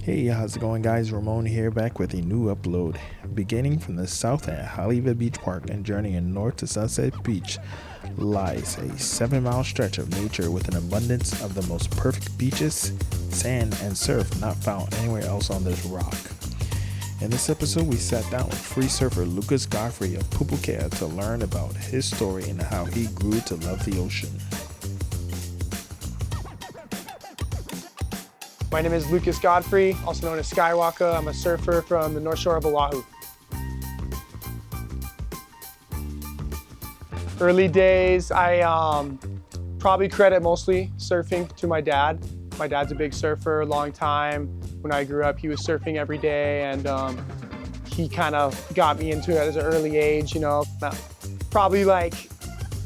Hey, how's it going, guys? Ramon here, back with a new upload. Beginning from the south at Hollywood Beach Park and journeying north to Sunset Beach lies a 7-mile stretch of nature with an abundance of the most perfect beaches, sand, and surf not found anywhere else on this rock. In this episode, we sat down with free surfer Lucas Godfrey of Pupukea to learn about his story and how he grew to love the ocean. My name is Lucas Godfrey, also known as Skywalka. I'm a surfer from the Northshore of O'ahu. Early days, I probably credit mostly surfing to my dad. My dad's a big surfer, long time. When I grew up, he was surfing every day, and he kind of got me into it at an early age, you know. Probably like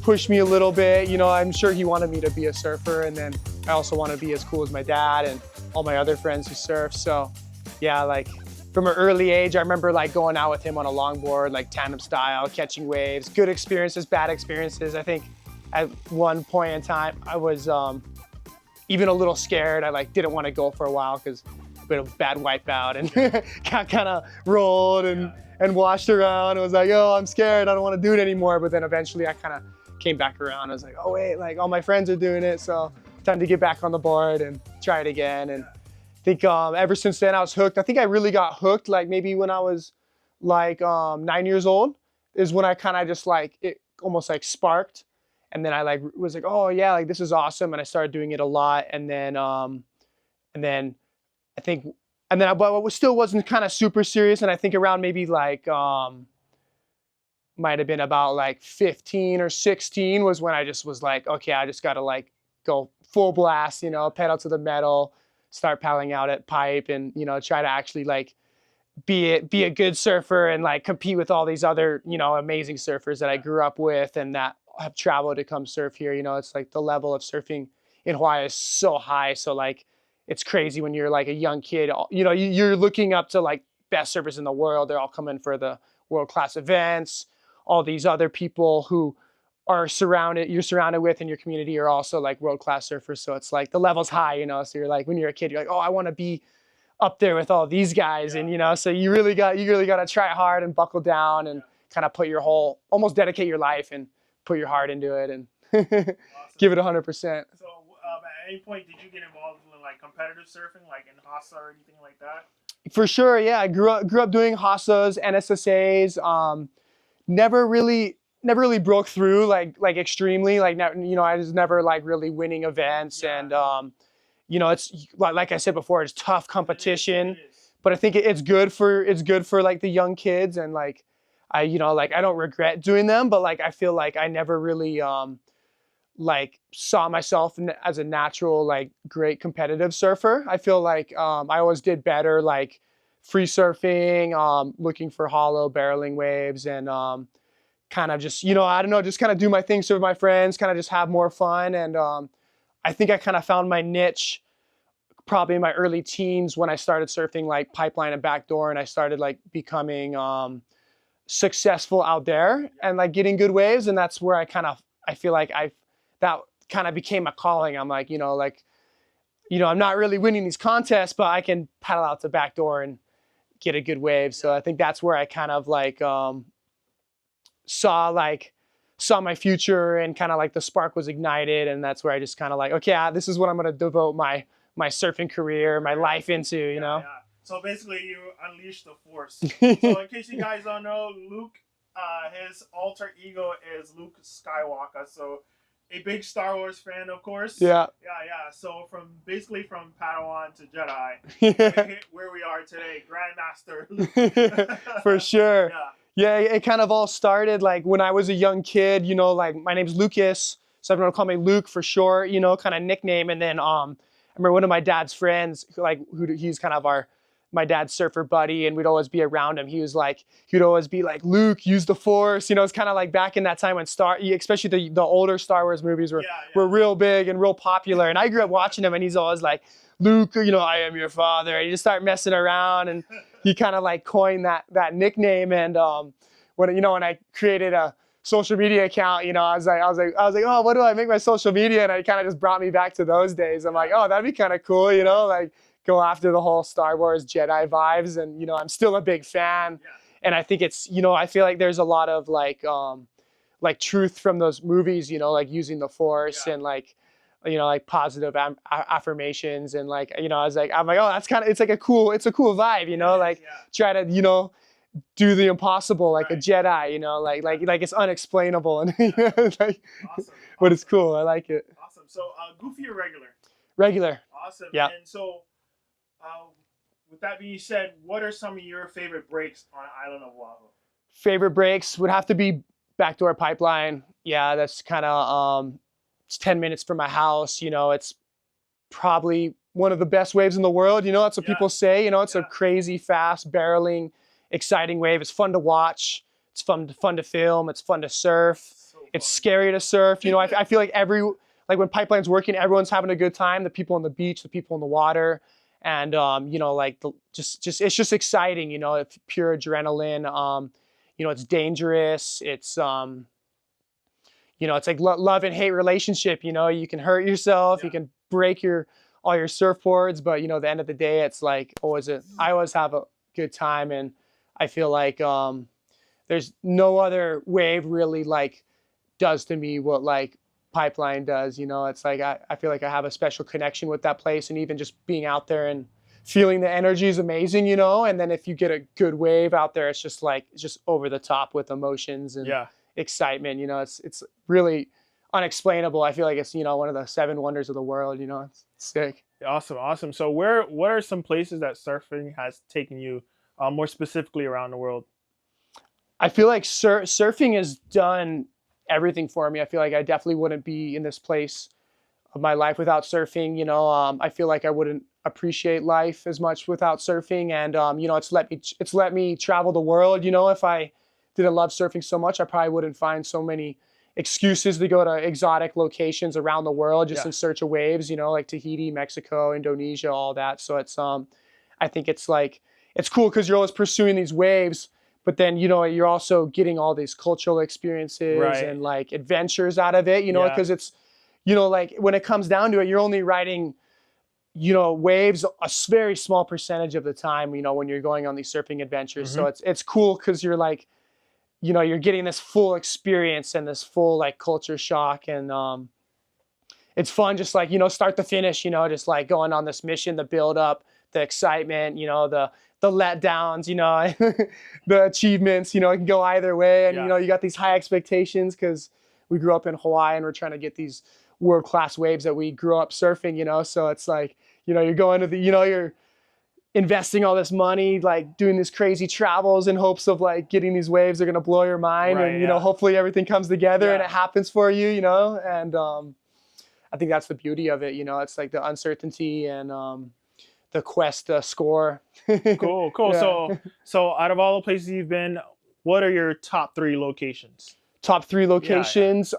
pushed me a little bit, you know. I'm sure he wanted me to be a surfer, and then I also want to be as cool as my dad and all my other friends who surf. So yeah, like from an early age, I remember like going out with him on a longboard, like tandem style, catching waves, good experiences, bad experiences. I think at one point in time, I was even a little scared. I like didn't want to go for a while because a bit of bad wipeout and got kind of rolled and washed around. I was like, oh, I'm scared. I don't want to do it anymore. But then eventually I kind of came back around. I was like, oh wait, like all my friends are doing it. So time to get back on the board and try it again. And I think ever since then I was hooked. I think I really got hooked like maybe when I was like 9 years old is when I kind of just like, it almost like sparked. And then I like was like, oh yeah, like this is awesome. And I started doing it a lot. And then I think, but it still wasn't kind of super serious. And I think around maybe like, might've been about like 15 or 16 was when I just was like, okay, I just gotta like go full blast, you know, pedal to the metal, start paddling out at pipe and, you know, try to actually like be a good surfer and like compete with all these other, you know, amazing surfers that I grew up with and that have traveled to come surf here. You know, it's like the level of surfing in Hawaii is so high. So like, it's crazy when you're like a young kid, you know, you're looking up to like best surfers in the world. They're all coming for the world-class events. All these other people who you're surrounded with in your community are also like world-class surfers. So it's like the level's high, you know, so you're like, when you're a kid, you're like, oh, I want to be up there with all these guys. And, you know, so you really got to try hard and buckle down and kind of put your almost dedicate your life and put your heart into it and awesome. Give it 100%. So at any point, did you get involved in like competitive surfing, like in Hassa or anything like that? For sure. Yeah. I grew up doing Hassas, NSSAs, never really broke through like extremely, like, you know, I was never like really winning events. Yeah. And, you know, it's like I said before, it's tough competition, it is. But I think it's good for like the young kids. And like, you know, like I don't regret doing them, but like, I feel like I never really, like saw myself as a natural, like great competitive surfer. I feel like, I always did better, like free surfing, looking for hollow barreling waves and, kind of just, you know, I don't know, just kind of do my thing, serve my friends, kind of just have more fun. And I think I kind of found my niche probably in my early teens when I started surfing like Pipeline and Backdoor, and I started like becoming successful out there and like getting good waves. And that's where I feel like that kind of became a calling. I'm like, you know, I'm not really winning these contests, but I can paddle out to Backdoor and get a good wave. So I think that's where I kind of like, saw my future and kind of like the spark was ignited. And that's where I just kind of like, okay, this is what I'm going to devote my surfing career, my life into, you know? Yeah. So basically you unleashed the force. So in case you guys don't know, Luke, his alter ego is Luke Skywalka. So a big Star Wars fan, of course. Yeah. Yeah. So from Padawan to Jedi, where we are today, Grandmaster Luke. For sure. Yeah. Yeah, it kind of all started like when I was a young kid, you know, like my name's Lucas, so everyone will call me Luke for short, you know, kind of nickname. And then I remember one of my dad's friends, he's kind of my dad's surfer buddy, and we'd always be around him. He'd always be like, Luke, use the force. You know, it's kind of like back in that time when especially the older Star Wars movies were real big and real popular. And I grew up watching them, and he's always like, Luke, you know, I am your father. And you just start messing around, and he kind of like coined that nickname. And when I created a social media account, you know, I was like, oh, what do I make my social media? And it kind of just brought me back to those days. I'm like, oh, that'd be kind of cool, you know, like go after the whole Star Wars Jedi vibes. And, you know, I'm still a big fan. Yeah. And I think it's, you know, I feel like there's a lot of like truth from those movies, you know, like using the Force and like, you know, like positive affirmations. And like, you know, I'm like, oh, that's kind of, it's a cool vibe, you know, like try to, you know, do the impossible like a Jedi, you know, like it's unexplainable and like, but it's cool. I like it. Awesome. So goofy or regular? Regular. Awesome. Yeah. And so with that being said, what are some of your favorite breaks on Island of Oahu? Favorite breaks would have to be Backdoor Pipeline. Yeah, that's kind of it's 10 minutes from my house. You know, it's probably one of the best waves in the world. You know, that's what people say. You know, it's a crazy, fast, barreling, exciting wave. It's fun to watch. It's fun to film. It's fun to surf. It's scary to surf. You know, I feel like when Pipeline's working, everyone's having a good time. The people on the beach, the people in the water, and you know, like it's just exciting. You know, it's pure adrenaline. You know, it's dangerous. It's you know, it's like love and hate relationship. You know, you can hurt yourself. You can break all your surfboards, but you know, at the end of the day, it's like I always have a good time, and I feel like there's no other wave really like does to me what like Pipeline does. You know, it's like I feel like I have a special connection with that place, and even just being out there and feeling the energy is amazing, you know. And then if you get a good wave out there, it's just over the top with emotions and excitement. You know, it's really unexplainable. I feel like it's, you know, one of the 7 wonders of the world. You know, it's sick. Awesome. So what are some places that surfing has taken you, more specifically around the world? I feel like surfing has done everything for me. I feel like I definitely wouldn't be in this place of my life without surfing. You know, I feel like I wouldn't appreciate life as much without surfing. And you know, it's let me travel the world. You know, if I didn't love surfing so much, I probably wouldn't find so many excuses to go to exotic locations around the world just in search of waves. You know, like Tahiti, Mexico, Indonesia, all that. So it's I think it's like it's cool because you're always pursuing these waves, but then, you know, you're also getting all these cultural experiences and like adventures out of it. You know, because it's, you know, like when it comes down to it, you're only riding, you know, waves a very small percentage of the time, you know, when you're going on these surfing adventures. So it's cool because you're like, you know, you're getting this full experience and this full like culture shock. And it's fun, just like, you know, start to finish, you know, just like going on this mission, the build up, the excitement, you know, the letdowns, you know, the achievements, you know, it can go either way. And, you know, you got these high expectations because we grew up in Hawaii and we're trying to get these world-class waves that we grew up surfing, you know. So it's like, you know, you're going to you know, you're investing all this money, like doing these crazy travels in hopes of like getting these waves that are going to blow your mind. And, you know, hopefully everything comes together and it happens for you, you know. And I think that's the beauty of it, you know. It's like the uncertainty and the quest to score. Cool. So out of all the places you've been, what are your top 3 locations? Top 3 locations.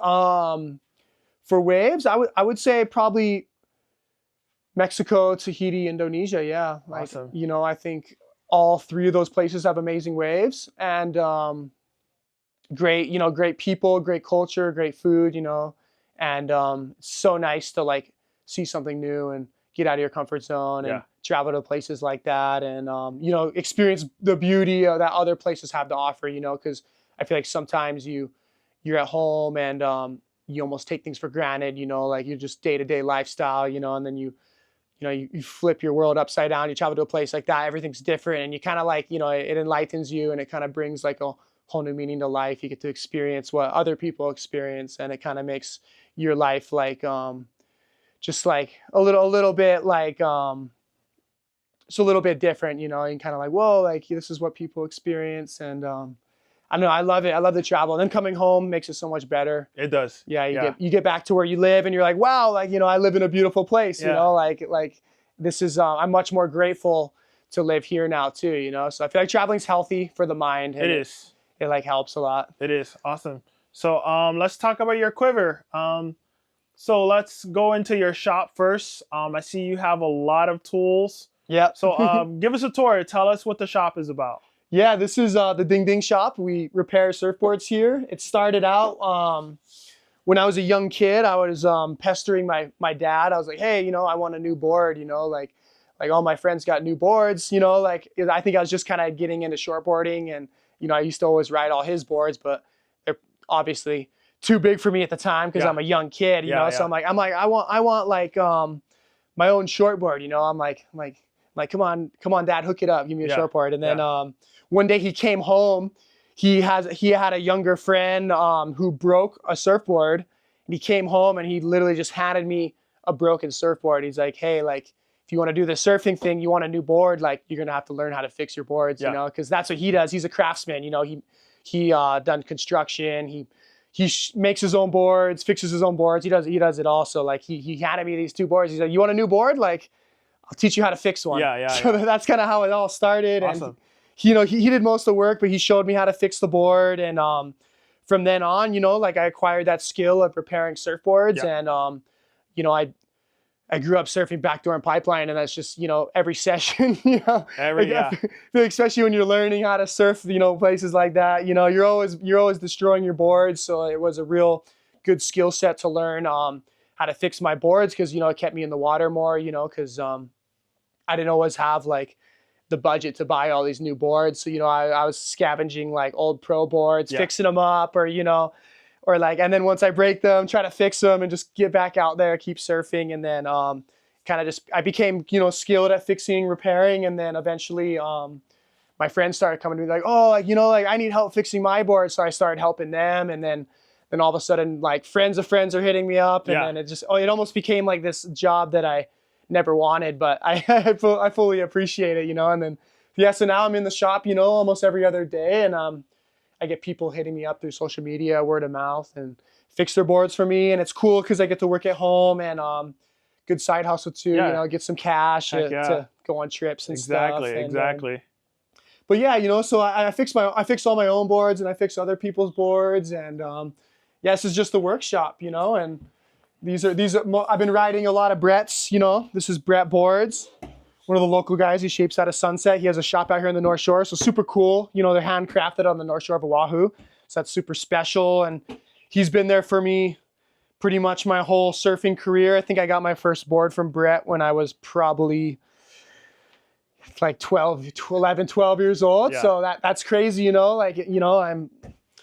For waves, I would say probably Mexico, Tahiti, Indonesia. Yeah. Like, awesome. You know, I think all 3 of those places have amazing waves and great, you know, great people, great culture, great food, you know, and it's so nice to like see something new and get out of your comfort zone and travel to places like that and, you know, experience the beauty that other places have to offer, you know, because I feel like sometimes you're at home and you almost take things for granted, you know, like you're just day-to-day lifestyle, you know, and then you flip your world upside down, you travel to a place like that, everything's different, and you kind of like, you know, it enlightens you and it kind of brings like a whole new meaning to life. You get to experience what other people experience, and it kind of makes your life like just like a little bit like it's a little bit different, you know, and kind of like, whoa, like this is what people experience. And I don't know, I love it. I love the travel. And then coming home makes it so much better. It does. Yeah, you get back to where you live and you're like, wow, like, you know, I live in a beautiful place, you know, like this is, I'm much more grateful to live here now too, you know? So I feel like traveling's healthy for the mind. It is. It like helps a lot. It is. Awesome. So let's talk about your quiver. So let's go into your shop first. I see you have a lot of tools. Yeah. So give us a tour. Tell us what the shop is about. Yeah, this is the Ding Ding shop. We repair surfboards here. It started out when I was a young kid. I was pestering my dad. I was like, hey, you know, I want a new board, you know, like like all my friends got new boards, you know, like I think I was just kind of getting into shortboarding, and, you know, I used to always ride all his boards, but they're obviously too big for me at the time because I'm a young kid, you know? So I'm like, I want like, my own shortboard, you know? I'm like, come on, dad, hook it up. Give me a shortboard. And then, one day he came home, he had a younger friend, who broke a surfboard, and he came home and he literally just handed me a broken surfboard. He's like, hey, like, if you want to do the surfing thing, you want a new board, like, you're going to have to learn how to fix your boards, you know? Cause that's what he does. He's a craftsman, you know, he done construction. He makes his own boards, fixes his own boards. He does it all. So like he handed me these 2 boards. He's like, you want a new board? Like, I'll teach you how to fix one. So that's kind of how it all started. Awesome. And you know, he did most of the work, but he showed me how to fix the board. And from then on, you know, like I acquired that skill of repairing surfboards. And you know, I grew up surfing Backdoor and Pipeline, and that's just, you know, every session, you know, especially when you're learning how to surf, you know, places like that, you know, you're always destroying your boards. So it was a real good skill set to learn how to fix my boards, because, you know, it kept me in the water more, you know, because I didn't always have like the budget to buy all these new boards. So, you know, I was scavenging like old pro boards, fixing them up, or, you know, or like, and then once I break them, try to fix them and just get back out there, keep surfing. And then kind of just, I became, you know, skilled at fixing, repairing. And then eventually my friends started coming to me like, oh, like, you know, like I need help fixing my board. So I started helping them. And then all of a sudden, like friends of friends are hitting me up. And then it almost became like this job that I never wanted, but I fully appreciate it, you know? And then, so now I'm in the shop, you know, almost every other day. And I get people hitting me up through social media, word of mouth, and fix their boards for me. And it's cool because I get to work at home, and good side hustle too, you know, get some cash to go on trips and stuff. Exactly. But yeah, you know, so I fix all my own boards, and I fix other people's boards. And this is just the workshop, you know, and these are I've been riding a lot of Brett's, you know, this is Brett boards. One of the local guys, he shapes out of Sunset. He has a shop out here in the Northshore, so super cool. You know, they're handcrafted on the Northshore of O'ahu, so that's super special. And he's been there for me pretty much my whole surfing career. I think I got my first board from Brett when I was probably like 11, 12 years old. So that's crazy, you know, like, you know, I'm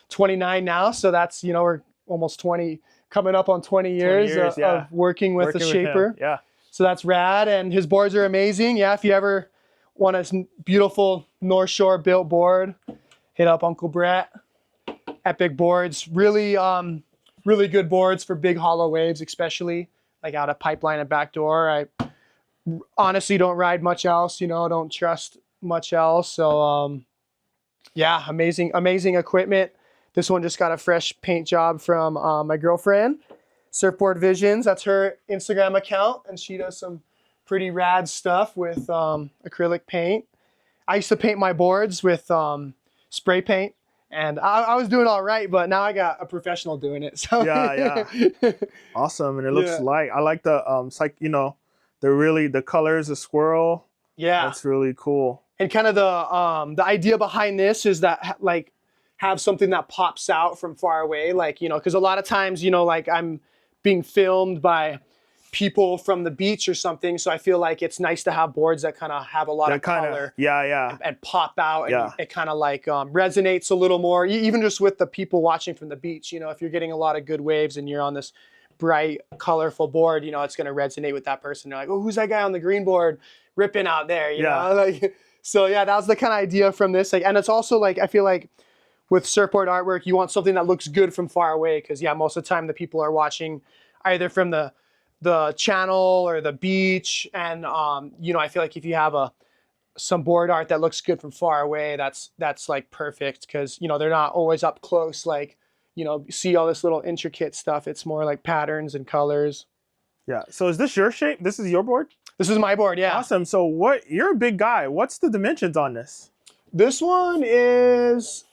29 now, so that's, you know, we're almost 20, coming up on 20 years of working with the shaper. So that's rad, and his boards are amazing. Yeah, if you ever want a beautiful North Shore built board, hit up Uncle Brett. Epic boards, really good boards for big hollow waves, especially like out of Pipeline and Backdoor. I honestly don't ride much else, you know, don't trust much else. So yeah, amazing equipment. This one just got a fresh paint job from my girlfriend. Surfboard Visions, that's her Instagram account, and she does some pretty rad stuff with acrylic paint. I used to paint my boards with spray paint, and I was doing all right, but now I got a professional doing it. So Awesome. And it looks like, I like the it's like, you know, the colors, the swirl. That's really cool. And kind of the idea behind this is that like have something that pops out from far away, like, you know, because a lot of times, you know, like I'm being filmed by people from the beach or something, so I feel like it's nice to have boards that kind of have a lot of color, and pop out, and it kind of like resonates a little more, even just with the people watching from the beach. You know, if you're getting a lot of good waves and you're on this bright, colorful board, you know, it's going to resonate with that person. They're like, oh, who's that guy on the green board ripping out there? You know, like, so yeah, that was the kind of idea from this. Like, and it's also like, I feel like with surfboard artwork, you want something that looks good from far away, because most of the time the people are watching either from the channel or the beach, and you know, I feel like if you have some board art that looks good from far away, that's like perfect, because, you know, they're not always up close, like, you know, see all this little intricate stuff. It's more like patterns and colors. So is this your shape? This is your board? This is my board, Awesome. So you're a big guy. What's the dimensions on this? This one is,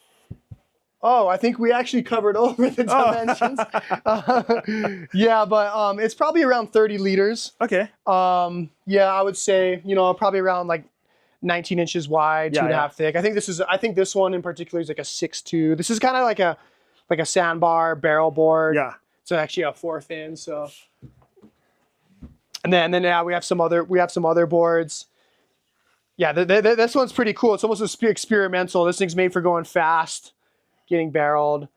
I think we actually covered over the dimensions. But it's probably around 30 liters. Okay. I would say, you know, probably around like 19 inches wide, 2.5 thick. I think this one in particular is like a 6'2". This is kind of like a sandbar barrel board. It's actually a 4 fin. So, and then we have some other boards. Yeah, this one's pretty cool. It's almost experimental. This thing's made for going fast, getting barreled.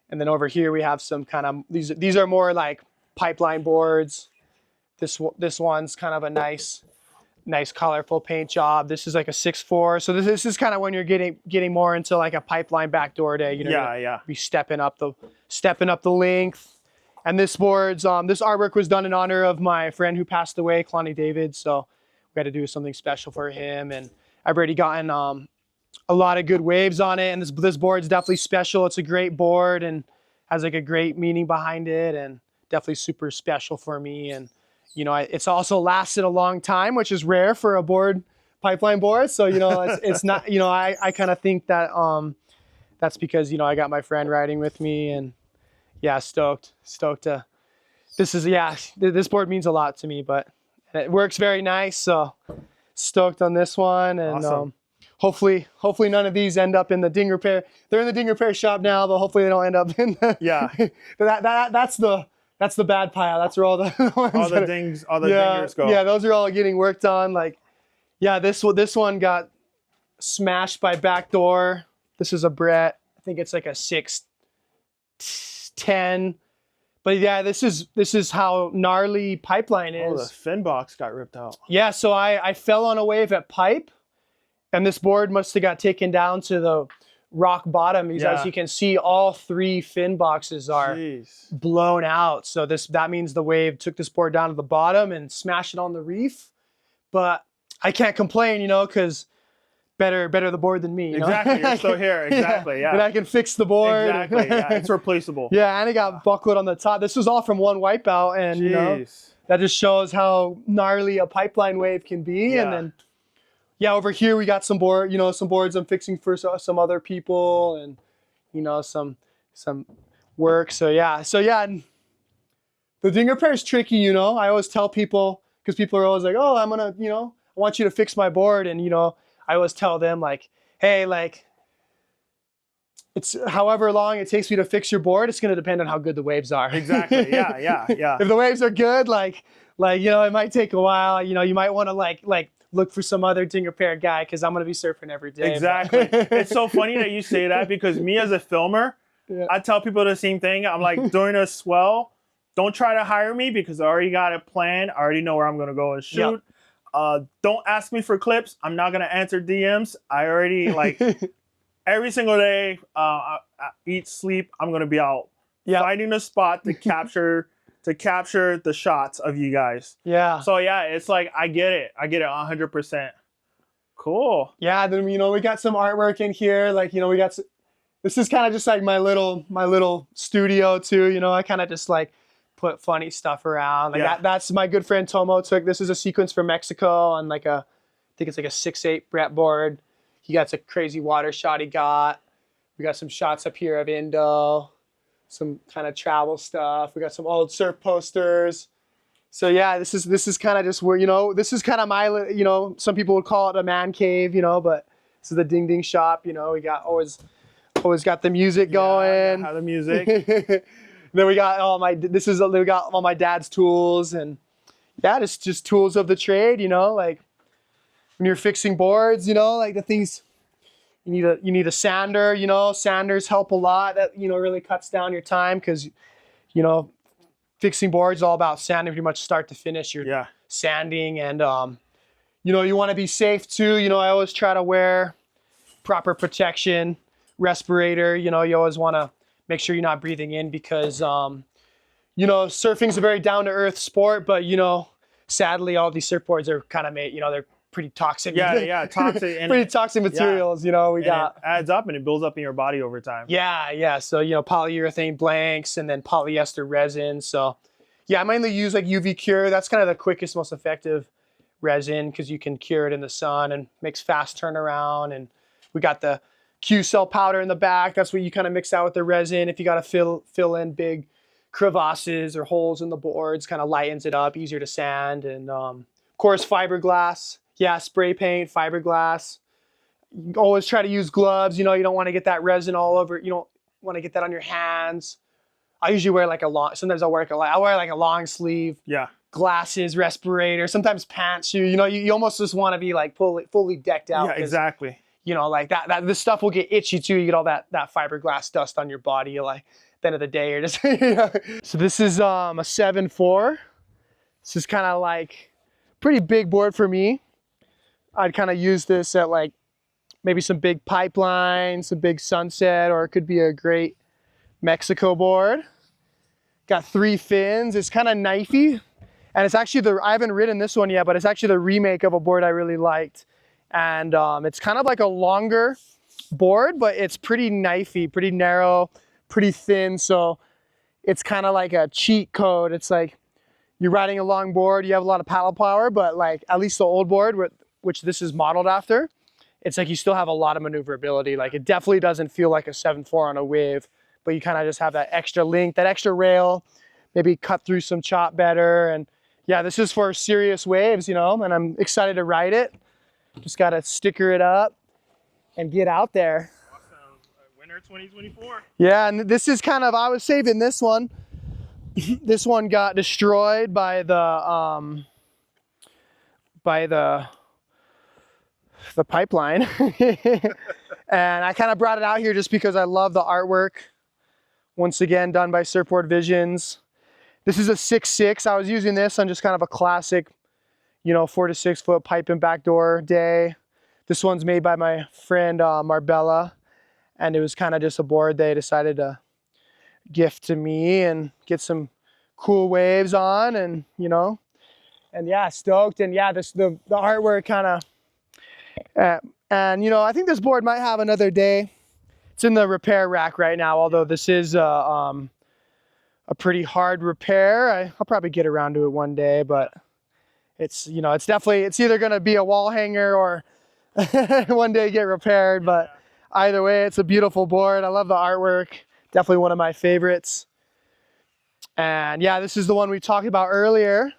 And then over here we have some kind of, these are more like pipeline boards. This one's kind of a nice colorful paint job. This is like a 6.4. So this is kind of when you're getting more into like a pipeline backdoor day. You know, Yeah. Be stepping up the length. And this board's this artwork was done in honor of my friend who passed away, Kalani David. So we had to do something special for him. And I've already gotten a lot of good waves on it. And this board's definitely special. It's a great board and has like a great meaning behind it, and definitely super special for me. And you know, it's also lasted a long time, which is rare for a pipeline board. So, you know, it's not, you know, I kind of think that that's because, you know, I got my friend riding with me, and yeah, stoked to, this board means a lot to me, but it works very nice. So stoked on this one. And awesome. hopefully none of these end up in the ding repair. They're in the ding repair shop now, but hopefully they don't end up in the, that's the bad pile. That's where all the dingers go. Yeah, those are all getting worked on. Like, yeah, this one got smashed by Backdoor. This is a bred. I think it's like a 610. But yeah, this is how gnarly Pipeline is. Oh, the fin box got ripped out. Yeah, so I fell on a wave at Pipe, and this board must have got taken down to the rock bottom. As you can see, all 3 fin boxes are blown out. So that means the wave took this board down to the bottom and smashed it on the reef. But I can't complain, you know, because better the board than me. You know? Exactly, you're still here. Exactly, yeah. And I can fix the board. Exactly, yeah. It's replaceable. Yeah, and it got buckled on the top. This was all from one wipeout, and you know, that just shows how gnarly a pipeline wave can be. Yeah. And then, yeah, over here we got some boards I'm fixing for some other people, and you know, some work. So yeah, and the ding repair is tricky. You know, I always tell people, because people are always like, oh, I'm gonna, you know, I want you to fix my board, and you know, I always tell them like, hey, like, it's however long it takes me to fix your board, it's gonna depend on how good the waves are. Exactly. Yeah. If the waves are good, like you know, it might take a while. You know, you might want to like look for some other ding repair guy, because I'm going to be surfing every day. Exactly. It's so funny that you say that, because me as a filmer, I tell people the same thing. I'm like, during a swell, don't try to hire me, because I already got a plan. I already know where I'm going to go and shoot. Yep. Don't ask me for clips. I'm not going to answer DMs. I already, like, every single day, eat, sleep, I'm going to be out finding a spot to capture the shots of you guys. Yeah. So yeah, it's like, I get it 100%. Cool. Yeah, then, you know, we got some artwork in here. Like, you know, this is kind of just like my little studio too. You know, I kind of just like put funny stuff around. Like that's my good friend Tomo took. This is a sequence from Mexico on like I think it's like a 6.8 Brett board. He got some crazy water shot he got. We got some shots up here of Indo. Some kind of travel stuff. We got some old surf posters. So yeah, this is kind of just where, you know, this is kind of my, you know, some people would call it a man cave, you know, but this is the ding ding shop. You know, we got always got the music going. Yeah, the music. Then we got we got all my dad's tools, and yeah, just tools of the trade. You know, like when you're fixing boards, you know, like the things. You need a sander, you know, sanders help a lot. That, you know, really cuts down your time, because, you know, fixing boards is all about sanding pretty much start to finish. You're sanding, and, you know, you want to be safe too. You know, I always try to wear proper protection, respirator. You know, you always want to make sure you're not breathing in, because, you know, surfing's a very down to earth sport, but, you know, sadly all these surfboards are kind of made, you know, they're pretty toxic. Toxic. And pretty toxic materials, you know, it adds up, and it builds up in your body over time. Yeah. So, you know, polyurethane blanks, and then polyester resin. So yeah, I mainly use like UV cure. That's kind of the quickest, most effective resin, because you can cure it in the sun and makes fast turnaround. And we got the Q cell powder in the back. That's what you kind of mix out with the resin. If you got to fill in big crevasses or holes in the boards, kind of lightens it up, easier to sand. And of course, fiberglass. Yeah, spray paint, fiberglass. You always try to use gloves. You know, you don't want to get that resin all over. You don't want to get that on your hands. I usually wear like sometimes I'll wear like a long sleeve glasses, respirator, sometimes pants. You know, you almost just want to be like fully decked out. Yeah, exactly. You know, like that this stuff will get itchy too. You get all that fiberglass dust on your body. You're like, at the end of the day, you're just, you know. So this is a 7.4. This is kind of like pretty big board for me. I'd kind of use this at like maybe some big pipeline, some big sunset, or it could be a great Mexico board. Got 3 fins. It's kind of knifey. And it's actually I haven't ridden this one yet, but it's actually the remake of a board I really liked. And it's kind of like a longer board, but it's pretty knifey, pretty narrow, pretty thin. So it's kind of like a cheat code. It's like you're riding a long board, you have a lot of paddle power, but like at least the old board, which this is modeled after, it's like you still have a lot of maneuverability. Like it definitely doesn't feel like a 7.4 on a wave, but you kind of just have that extra link, that extra rail, maybe cut through some chop better. And yeah, this is for serious waves, you know, and I'm excited to ride it. Just got to sticker it up and get out there. Awesome. Winter 2024. Yeah, and this is kind of, I was saving this one. This one got destroyed by the pipeline. And I kind of brought it out here just because I love the artwork. Once again, done by Surfboard Visions. This is a 6.6. I was using this on just kind of a classic, you know, 4 to 6 foot pipe and backdoor day. This one's made by my friend Marbella, and it was kind of just a board they decided to gift to me and get some cool waves on, and you know, and yeah, stoked. And yeah, the artwork kind of, and you know, I think this board might have another day. It's in the repair rack right now, although this is a pretty hard repair. I'll probably get around to it one day, but it's, you know, it's either going to be a wall hanger or one day get repaired. But either way, it's a beautiful board. I love the artwork. Definitely one of my favorites. And yeah, this is the one we talked about earlier.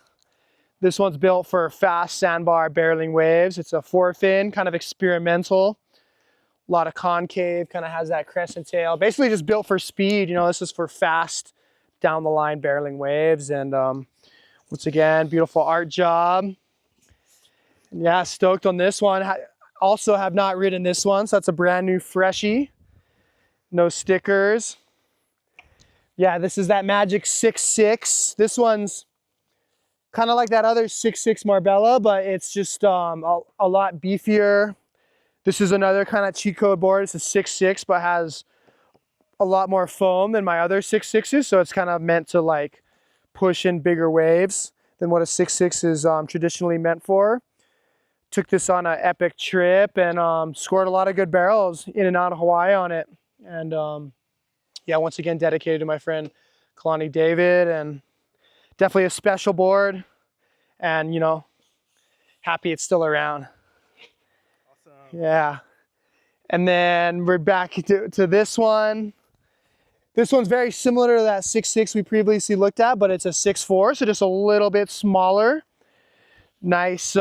This one's built for fast sandbar barreling waves. It's a 4-fin, kind of experimental. A lot of concave, kind of has that crescent tail. Basically just built for speed. You know, this is for fast down the line barreling waves. And once again, beautiful art job. And yeah, stoked on this one. Also have not ridden this one, so that's a brand new freshie. No stickers. Yeah, this is that magic 6.6. This one's kind of like that other 6.6 Marbella, but it's just a lot beefier. This is another kind of cheat code board. It's a 6.6, but has a lot more foam than my other 6.6s, so it's kind of meant to like push in bigger waves than what a 6.6 is traditionally meant for. Took this on an epic trip and scored a lot of good barrels in and out of Hawaii on it. And yeah, once again, dedicated to my friend Kalani David, and definitely a special board, and you know, happy it's still around. Awesome. Yeah. And then we're back to this one. This one's very similar to that 6.6 we previously looked at, but it's a 6.4, so just a little bit smaller. Nice,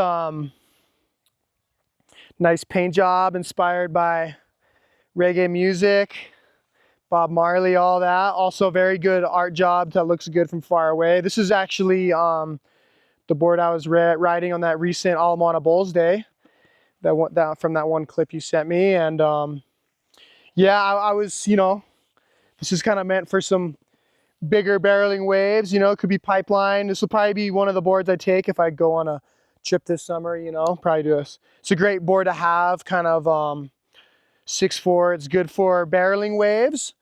nice paint job inspired by reggae music, Bob Marley, all that. Also very good art job that looks good from far away. This is actually the board I was riding on that recent Ala Moana Bulls Day. That from that one clip you sent me. And yeah, I was, you know, this is kind of meant for some bigger barreling waves, you know. It could be pipeline. This will probably be one of the boards I take if I go on a trip this summer, you know. Probably do this. It's a great board to have, kind of 6.4. It's good for barreling waves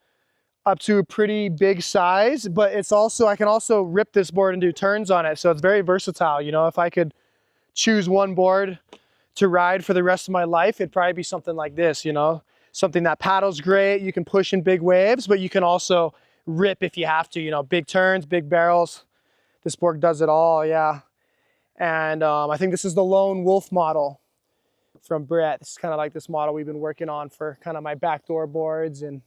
up to a pretty big size, but it's also, I can also rip this board and do turns on it, so it's very versatile. You know, if I could choose one board to ride for the rest of my life, it'd probably be something like this, you know, something that paddles great, you can push in big waves, but you can also rip if you have to, you know, big turns, big barrels. This board does it all, yeah. And I think this is the Lone Wolf model from Brett. This is kind of like this model we've been working on for kind of my backdoor boards, and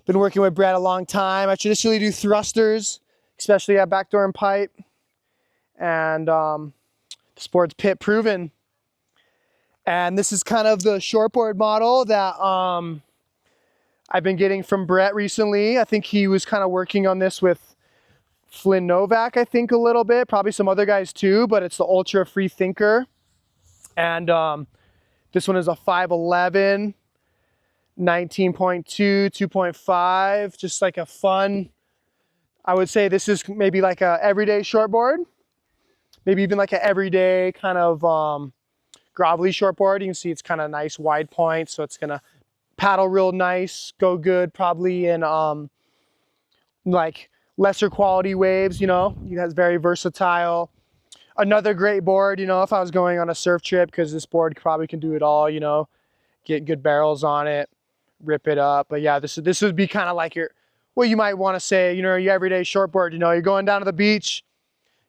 been working with Brett a long time. I traditionally do thrusters, especially at backdoor and pipe. And this board's pit proven. And this is kind of the shortboard model that I've been getting from Brett recently. I think he was kind of working on this with Flynn Novak, I think a little bit, probably some other guys too, but it's the Ultra Free Thinker. And this one is a 5'11", 19.2, 2.5, just like a fun, I would say this is maybe like a everyday shortboard, maybe even like an everyday kind of grovelly shortboard. You can see it's kind of nice wide point, so it's gonna paddle real nice, go good probably in like lesser quality waves, you know. You guys very versatile. Another great board, you know, if I was going on a surf trip, because this board probably can do it all, you know, get good barrels on it, rip it up. But yeah, this would be kind of like your, what you might want to say, you know, your everyday shortboard. You know, you're going down to the beach,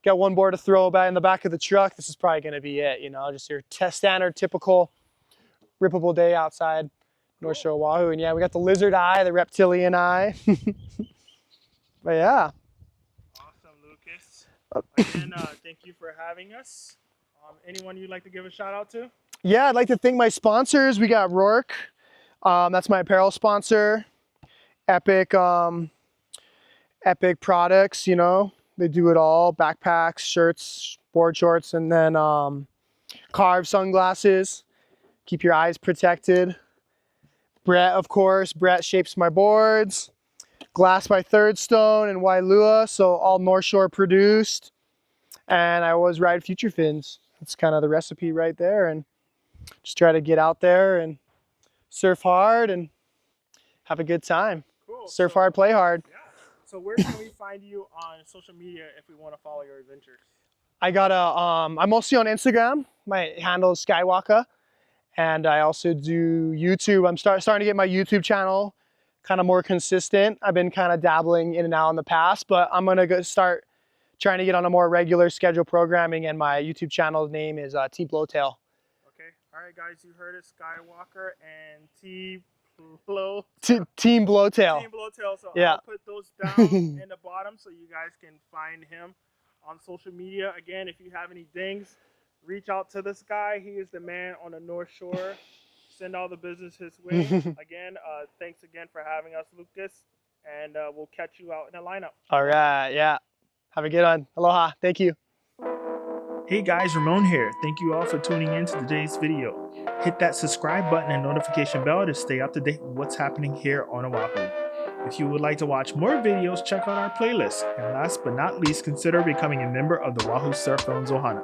got one board to throw back in the back of the truck. This is probably going to be it, you know, just your standard, typical, rippable day outside North Shore Oahu. And yeah, we got the lizard eye, the reptilian eye. But yeah. Awesome, Lucas. Again, thank you for having us. Anyone you'd like to give a shout out to? Yeah, I'd like to thank my sponsors. We got Rourke. That's my apparel sponsor. Epic products, you know, they do it all. Backpacks, shirts, board shorts, and then Carve sunglasses. Keep your eyes protected. Brett, of course. Brett shapes my boards. Glass by Third Stone and Wailua, so all North Shore produced. And I always ride future fins. That's kind of the recipe right there. And just try to get out there and surf hard and have a good time. Cool. Surf hard, play hard. Yeah. So where can we find you on social media if we want to follow your adventures? I got I'm mostly on Instagram. My handle is Skywalka. And I also do YouTube. I'm starting to get my YouTube channel kind of more consistent. I've been kind of dabbling in and out in the past, but I'm gonna start trying to get on a more regular schedule programming, and my YouTube channel name is Team Blowtail. Okay, all right guys, you heard it, Skywalker and Team Blowtail. Team Blowtail. Team Blowtail, so yeah. I'll put those down in the bottom so you guys can find him on social media. Again, if you have any dings, reach out to this guy. He is the man on the North Shore. Send all the business his way. Again, thanks again for having us, Lucas, and we'll catch you out in the lineup. All right, yeah. Have a good one. Aloha. Thank you. Hey guys, Ramon here. Thank you all for tuning in to today's video. Hit that subscribe button and notification bell to stay up to date with what's happening here on Oahu. If you would like to watch more videos, check out our playlist. And last but not least, consider becoming a member of the O'ahu Surf Films Ohana.